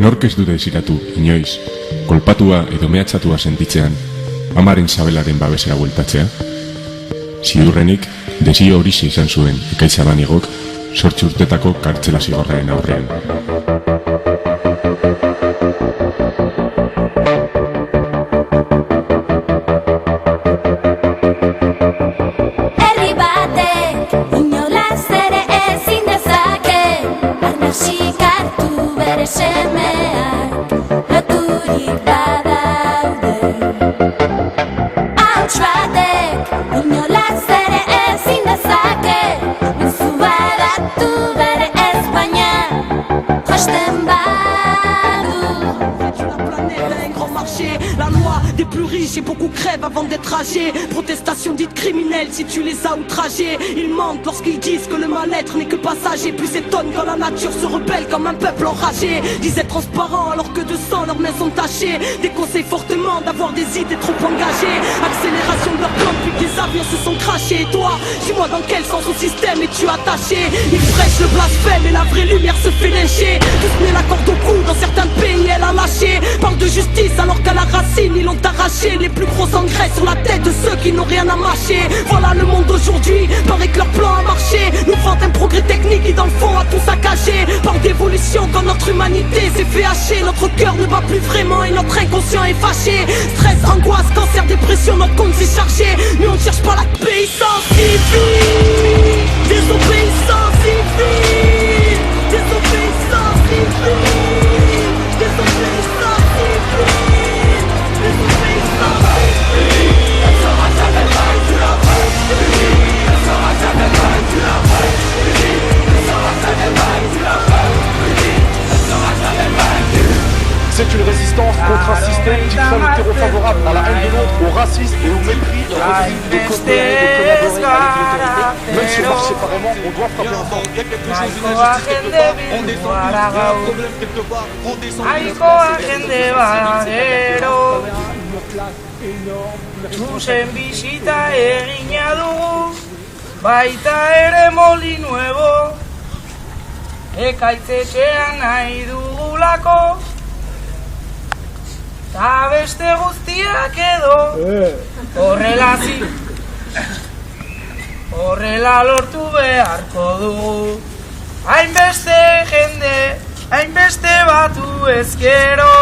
Nork ez du desiratu, inoiz, kolpatua edo mehatxatua sentitzean, amaren sabelaren babesera bueltatzea? Ziurrenik, desio horixe izan zuen Ekaitz Abanigok 8 urtetako kartzela zigorraren aurrean. Semeak loturik badaude Hautsbatek inolaz ere ezin dezake Mezu badatu bere ez baina josten badu La loi des plus riches et beaucoup crèvent avant d'être âgés. Protestation dite criminelle si tu les as outragés. Ils mentent lorsqu'ils disent que le mal-être n'est que passager. Puis s'étonnent quand la nature se rebelle comme un peuple enragé. Disaient transparents alors que de sang leurs mains sont tachées. Déconseillent fortement d'avoir des idées trop engagées. Accélération de leur plan depuis que des avions se sont crachés. Et toi, dis-moi dans quel sens au système es-tu attaché? Ils prêchent le blasphème et la vraie lumière se fait lyncher. Tous met la corde au cou, dans certains pays elle a lâché. Parle de justice alors qu'à la racine ils l'ont arraché. Les plus gros engrais sur la tête de ceux qui n'ont rien à mâcher. Voilà le monde d'aujourd'hui, paraît que leur plan a marché. Nous vantent un progrès technique qui dans le fond a tout saccagé. Parle d'évolution quand notre humanité s'est fait hacher. Notre cœur ne bat plus vraiment et notre inconscient est fâché. Stress, angoisse, cancer, dépression, notre compte s'est chargé. Mais on ne cherche pas la désobéissance civile. Désobéissance civile. Désobéissance civile. Désobéissance civile. C'est une résistance contre un système qui craint le terreau favorable à la haine de l'autre, au racisme et au mépris, et refuse de coopérer et de collaborer avec l'autorité. Même si on marche séparément, on doit frapper ensemble. Il y a quelque chose d'injuste quelque part, on descend plus, il y a un problème quelque part, on descend plus. Zuzen bisita egina dugu, baita ere moli nuevo, ekaitzetxean nahi dugulako, ta beste guztiak edo, horrela lortu beharko dugu, hainbeste jende, hainbeste batu ezkero.